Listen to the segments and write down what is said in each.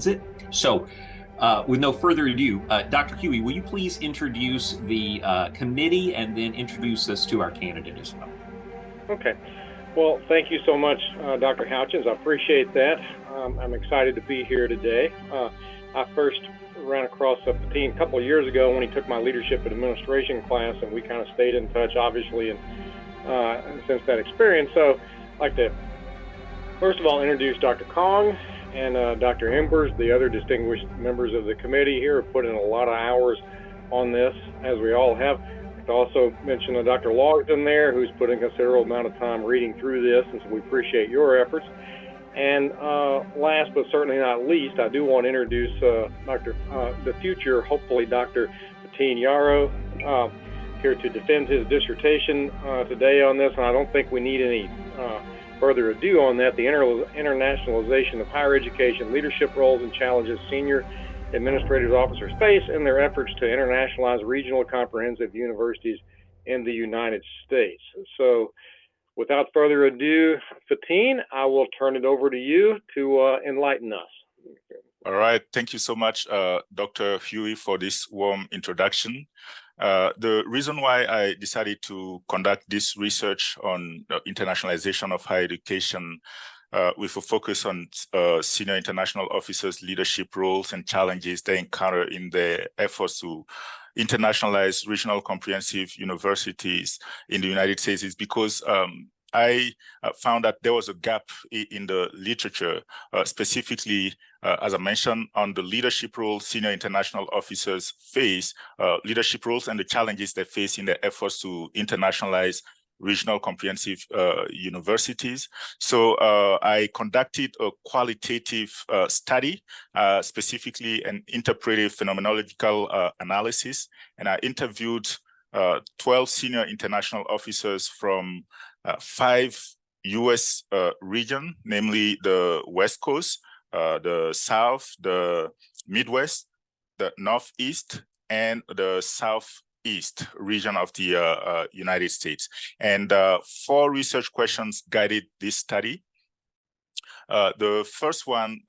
it. So, with no further ado, Dr. Huey, will you please introduce the committee and then introduce us to our candidate as well? Okay. Well, thank you so much, Dr. Houchins. I appreciate that. I'm excited to be here today. I first ran across Fatin a couple of years ago when he took my leadership and administration class, and we kind of stayed in touch, obviously, and since that experience. So I'd like to, first of all, introduce Dr. Kong and Dr. Embers. The other distinguished members of the committee here have put in a lot of hours on this, as we all have. To also mention Dr. Logsdon there, who's put in a considerable amount of time reading through this, and so we appreciate your efforts. And last but certainly not least, I do want to introduce the future, hopefully, Dr. Fatin Yarrow, here to defend his dissertation today on this, and I don't think we need any further ado on that. The internationalization of higher education, leadership roles and challenges senior administrative officers face in their efforts to internationalize regional comprehensive universities in the United States. So without further ado, Fatin, I will turn it over to you to enlighten us. All right. Thank you so much, Dr. Huey, for this warm introduction. The reason why I decided to conduct this research on internationalization of higher education with a focus on senior international officers' leadership roles and challenges they encounter in their efforts to internationalize regional comprehensive universities in the United States is because I found that there was a gap in the literature, specifically, as I mentioned, on the leadership roles senior international officers face, leadership roles and the challenges they face in their efforts to internationalize regional comprehensive universities. So I conducted a qualitative study, specifically an interpretive phenomenological analysis, and I interviewed 12 senior international officers from 5 US regions, namely the West Coast, the South, the Midwest, the Northeast, and the Southeast region of the United States. And 4 research questions guided this study. The first one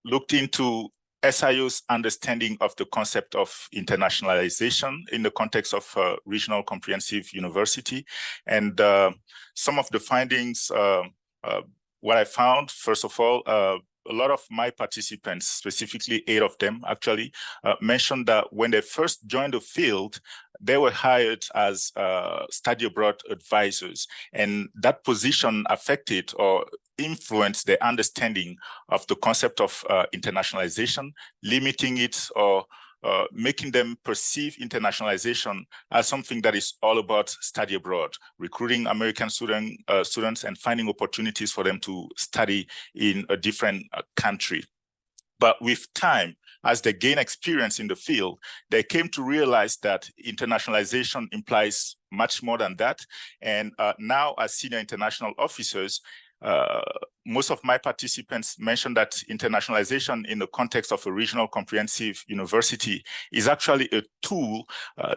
looked into SIU's understanding of the concept of internationalization in the context of regional comprehensive university. And some of the findings, what I found, first of all, a lot of my participants, specifically 8 of them actually, mentioned that when they first joined the field, they were hired as study abroad advisors. And that position affected or influenced their understanding of the concept of internationalization, limiting it or making them perceive internationalization as something that is all about study abroad, recruiting American students and finding opportunities for them to study in a different country. But with time, as they gain experience in the field, they came to realize that internationalization implies much more than that. And now as senior international officers, most of my participants mentioned that internationalization in the context of a regional comprehensive university is actually a tool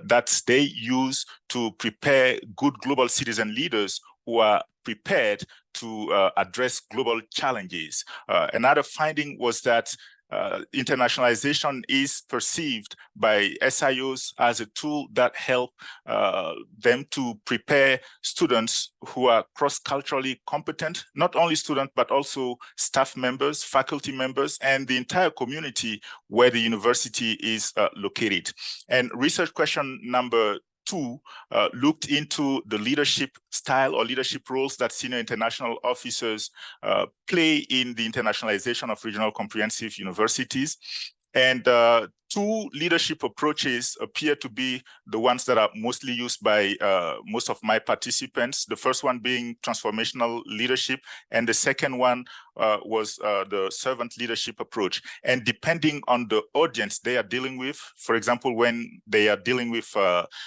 that they use to prepare good global citizen leaders who are prepared to address global challenges. Another finding was that internationalization is perceived by SIOs as a tool that help them to prepare students who are cross-culturally competent, not only students, but also staff members, faculty members, and the entire community where the university is located. And research question number 2 looked into the leadership style or leadership roles that senior international officers play in the internationalization of regional comprehensive universities. And 2 leadership approaches appear to be the ones that are mostly used by most of my participants. The first one being transformational leadership, and the second one was the servant leadership approach. And depending on the audience they are dealing with, for example, when they are dealing with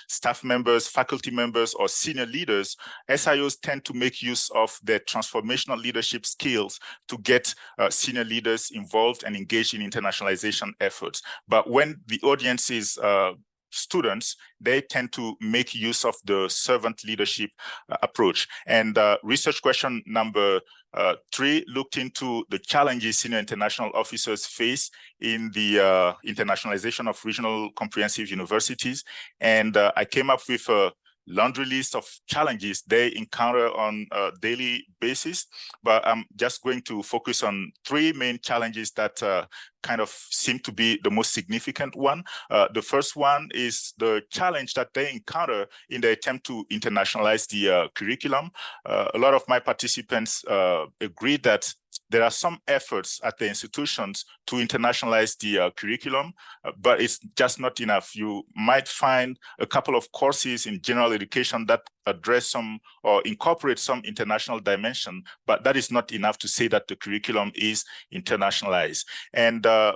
staff members, faculty members, or senior leaders, SIOs tend to make use of their transformational leadership skills to get senior leaders involved and engaged in internationalization efforts. But when the audience is students, they tend to make use of the servant leadership approach. And research question number 3 looked into the challenges senior international officers face in the internationalization of regional comprehensive universities. And I came up with a laundry list of challenges they encounter on a daily basis, but I'm just going to focus on 3 main challenges that kind of seem to be the most significant one. The first one is the challenge that they encounter in the attempt to internationalize the curriculum. A lot of my participants agree that there are some efforts at the institutions to internationalize the curriculum, but it's just not enough. You might find a couple of courses in general education that address some or incorporate some international dimension, but that is not enough to say that the curriculum is internationalized. And a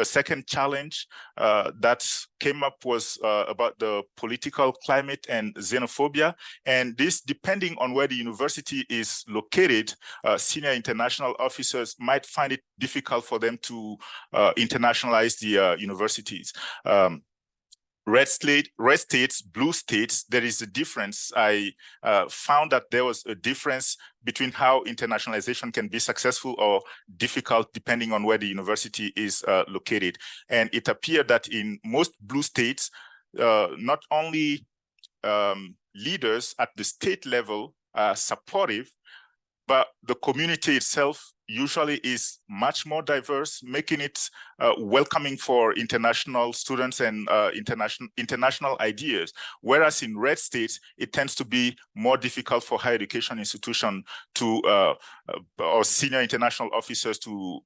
second challenge that came up was about the political climate and xenophobia. And this, depending on where the university is located, senior international officers might find it difficult for them to internationalize the universities. Red states, blue states, there is a difference. I found that there was a difference between how internationalization can be successful or difficult depending on where the university is located. And it appeared that in most blue states, not only leaders at the state level are supportive, but the community itself usually is much more diverse, making it welcoming for international students and international ideas. Whereas in red states, it tends to be more difficult for higher education institutions to, or senior international officers to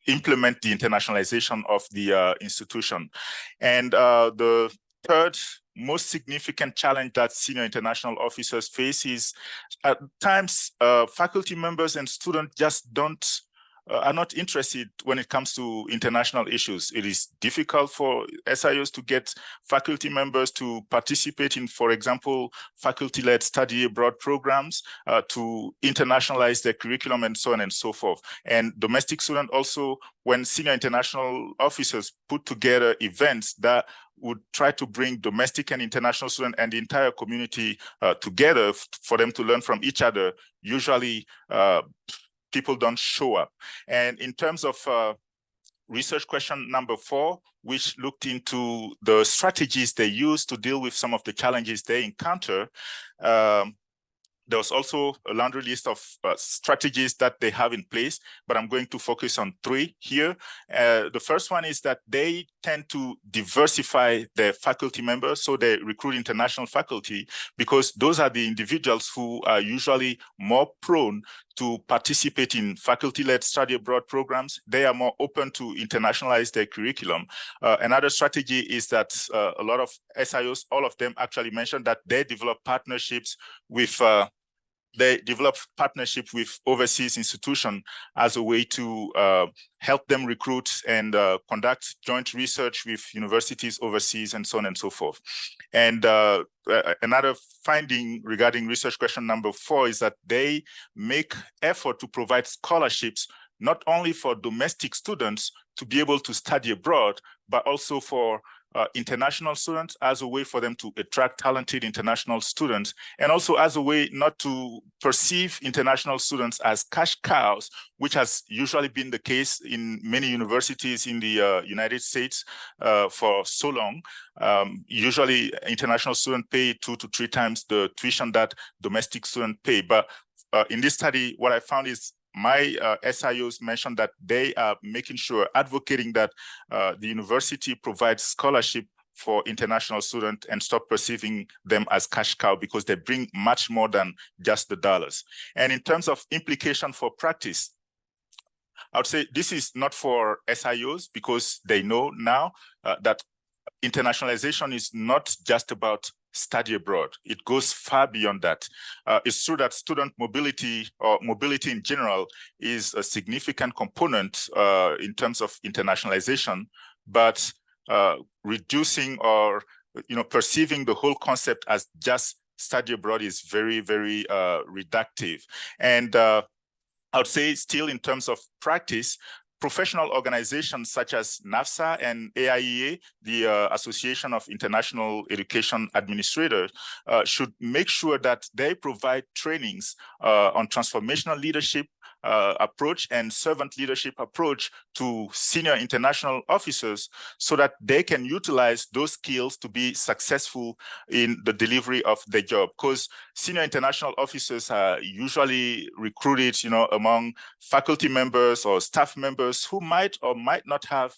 implement the internationalization of the institution. And the third most significant challenge that senior international officers face is at times faculty members and students just are not interested when it comes to international issues. It is difficult for SIOs to get faculty members to participate in, for example, faculty-led study abroad programs, to internationalize their curriculum and so on and so forth. And domestic students also, when senior international officers put together events that would try to bring domestic and international students and the entire community together for them to learn from each other, usually people don't show up. And in terms of research question number 4, which looked into the strategies they use to deal with some of the challenges they encounter, there was also a laundry list of strategies that they have in place, but I'm going to focus on 3 here. The first one is that they tend to diversify their faculty members, so they recruit international faculty, because those are the individuals who are usually more prone to participate in faculty-led study abroad programs. They are more open to internationalize their curriculum. Another strategy is that a lot of SIOs, all of them actually mentioned that they develop partnerships with overseas institutions as a way to help them recruit and conduct joint research with universities overseas and so on and so forth. And another finding regarding research question number 4 is that they make effort to provide scholarships not only for domestic students to be able to study abroad, but also for international students, as a way for them to attract talented international students, and also as a way not to perceive international students as cash cows, which has usually been the case in many universities in the United States for so long. Usually international students pay 2 to 3 times the tuition that domestic students pay. But in this study, what I found is my SIOs mentioned that they are making sure, advocating that the university provides scholarship for international students and stop perceiving them as cash cow, because they bring much more than just the dollars. And in terms of implication for practice, I would say this is not for SIOs, because they know now that internationalization is not just about study abroad. It goes far beyond that. It's true that student mobility, or mobility in general, is a significant component in terms of internationalization, but reducing or perceiving the whole concept as just study abroad is very, very reductive. And I would say still in terms of practice, professional organizations such as NAFSA and AIEA, the Association of International Education Administrators, should make sure that they provide trainings on transformational leadership approach and servant leadership approach to senior international officers so that they can utilize those skills to be successful in the delivery of their job. Because senior international officers are usually recruited, among faculty members or staff members who might or might not have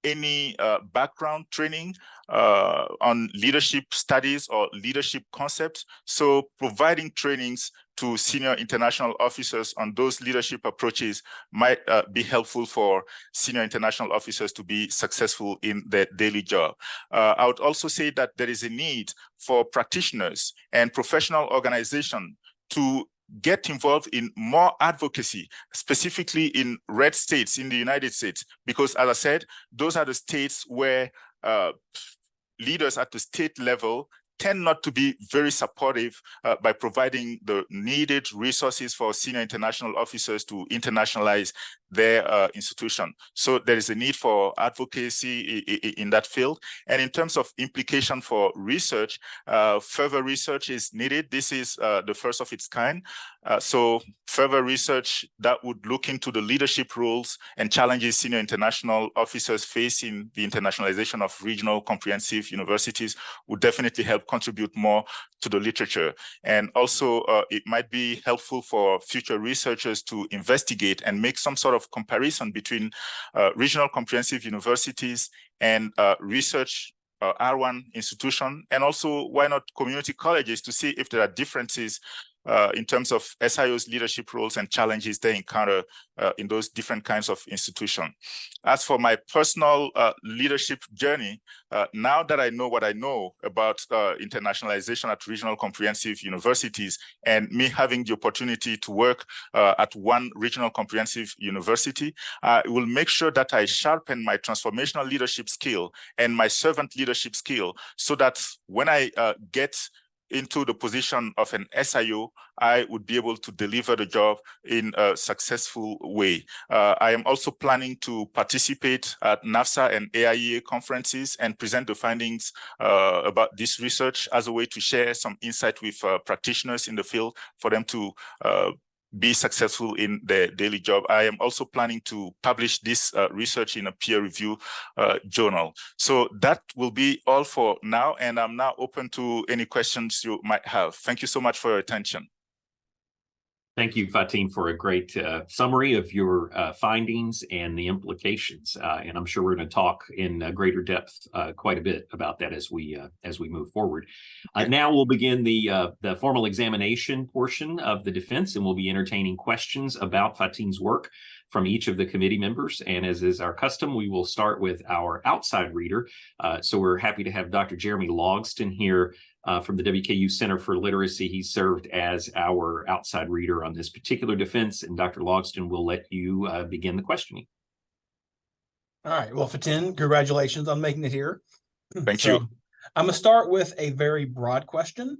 any background training on leadership studies or leadership concepts. So providing trainings to senior international officers on those leadership approaches might be helpful for senior international officers to be successful in their daily job. I would also say that there is a need for practitioners and professional organizations to get involved in more advocacy, specifically in red states in the United States, because as I said, those are the states where leaders at the state level tend not to be very supportive by providing the needed resources for senior international officers to internationalize their institution. So there is a need for advocacy in that field. And in terms of implication for research, further research is needed. This is the first of its kind. So further research that would look into the leadership roles and challenges senior international officers face in the internationalization of regional comprehensive universities would definitely help contribute more to the literature. And also it might be helpful for future researchers to investigate and make some sort of comparison between regional comprehensive universities and research R1 institution, and also why not community colleges, to see if there are differences in terms of SIO's leadership roles and challenges they encounter in those different kinds of institutions. As for my personal leadership journey, now that I know what I know about internationalization at regional comprehensive universities, and me having the opportunity to work at one regional comprehensive university, I will make sure that I sharpen my transformational leadership skill and my servant leadership skill, so that when I get into the position of an SIO, I would be able to deliver the job in a successful way. I am also planning to participate at NAFSA and AIEA conferences and present the findings about this research as a way to share some insight with practitioners in the field for them to be successful in their daily job. I am also planning to publish this research in a peer review journal. So that will be all for now, and I'm now open to any questions you might have. Thank you so much for your attention. Thank you, Fatim, for a great summary of your findings and the implications. And I'm sure we're going to talk in greater depth quite a bit about that as we move forward. Now we'll begin the formal examination portion of the defense, and we'll be entertaining questions about Fatim's work from each of the committee members. And as is our custom, we will start with our outside reader. So we're happy to have Dr. Jeremy Logston here from the WKU Center for Literacy. He served as our outside reader on this particular defense, and Dr. Logston will let you begin the questioning. All right. Well, Fatim, congratulations on making it here. Thank you. I'm going to start with a very broad question.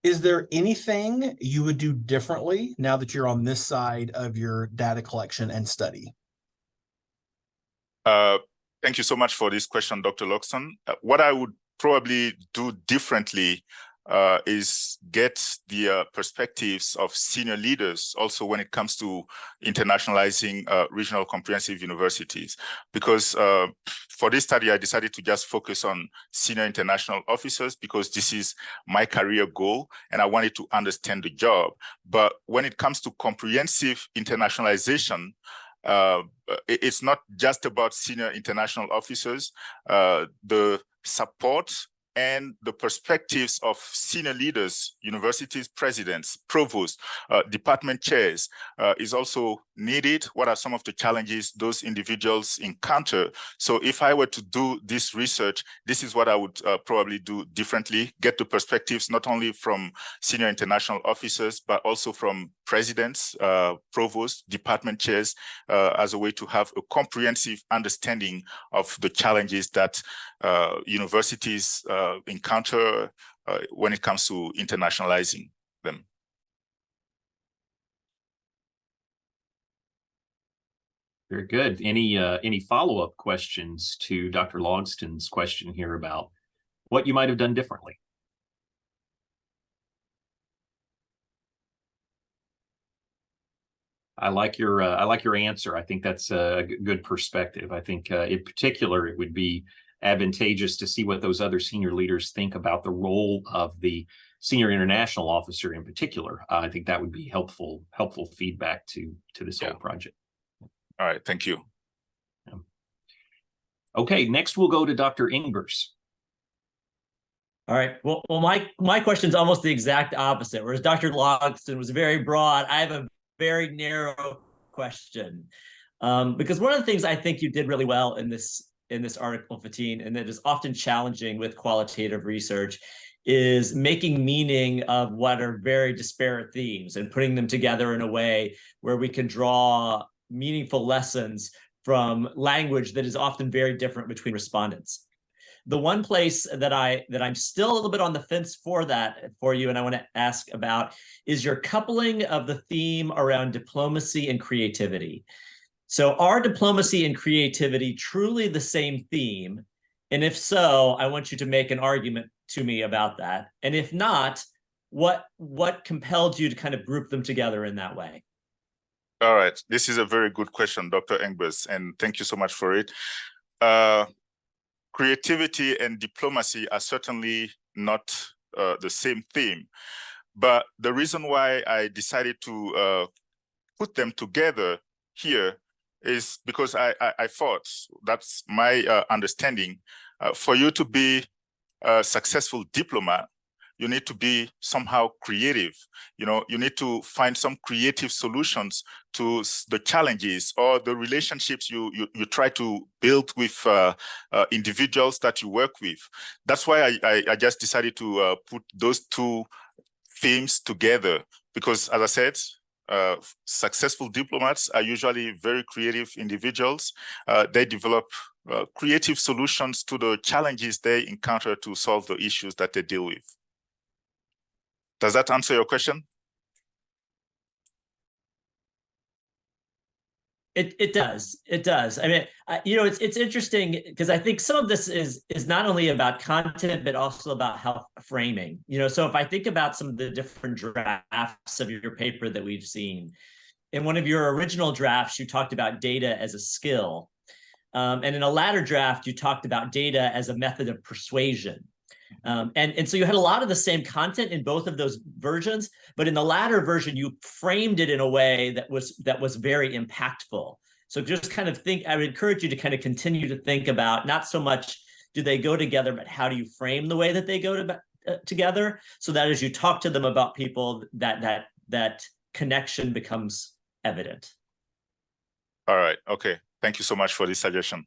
Is there anything you would do differently now that you're on this side of your data collection and study? Thank you so much for this question, Dr. Logston. What I would probably do differently is get the perspectives of senior leaders also when it comes to internationalizing regional comprehensive universities. Because for this study, I decided to just focus on senior international officers because this is my career goal and I wanted to understand the job. But when it comes to comprehensive internationalization, it's not just about senior international officers. The support and the perspectives of senior leaders, universities, presidents, provosts, department chairs is also needed. What are some of the challenges those individuals encounter? So if I were to do this research, this is what I would probably do differently, get the perspectives not only from senior international officers, but also from presidents, provosts, department chairs, as a way to have a comprehensive understanding of the challenges that universities encounter when it comes to internationalizing them. Very good. Any follow-up questions to Dr. Logston's question here about what you might have done differently? I like your answer. I think that's a good perspective. I think in particular, it would be advantageous to see what those other senior leaders think about the role of the senior international officer in particular. I think that would be helpful feedback to this whole project. All right, thank you. Okay, next we'll go to Dr. Ingers. All right. Well, my question is almost the exact opposite. Whereas Dr. Logston was very broad, I have a very narrow question, because one of the things I think you did really well in this article, Fatin, and that is often challenging with qualitative research, is making meaning of what are very disparate themes and putting them together in a way where we can draw meaningful lessons from language that is often very different between respondents. The one place that I'm still a little bit on the fence for you, and I want to ask about, is your coupling of the theme around diplomacy and creativity. So are diplomacy and creativity truly the same theme? And if so, I want you to make an argument to me about that. And if not, what compelled you to kind of group them together in that way? All right, this is a very good question, Dr. Ingers, and thank you so much for it. Creativity and diplomacy are certainly not the same theme, but the reason why I decided to put them together here is because I thought, that's my understanding, for you to be a successful diplomat, you need to be somehow creative. You know, you need to find some creative solutions to the challenges or the relationships you try to build with individuals that you work with. That's why I just decided to put those two themes together, because as I said, successful diplomats are usually very creative individuals. They develop creative solutions to the challenges they encounter to solve the issues that they deal with. Does that answer your question? It does. It does. I mean, you know, it's interesting because I think some of this is not only about content, but also about how framing. You know, so if I think about some of the different drafts of your paper that we've seen, in one of your original drafts, you talked about data as a skill. And in a latter draft, you talked about data as a method of persuasion. And so you had a lot of the same content in both of those versions, but in the latter version, you framed it in a way that was very impactful. So just kind of think, I would encourage you to kind of continue to think about not so much do they go together, but how do you frame the way that they go together, so that as you talk to them about people, that connection becomes evident. All right. Okay. Thank you so much for this suggestion.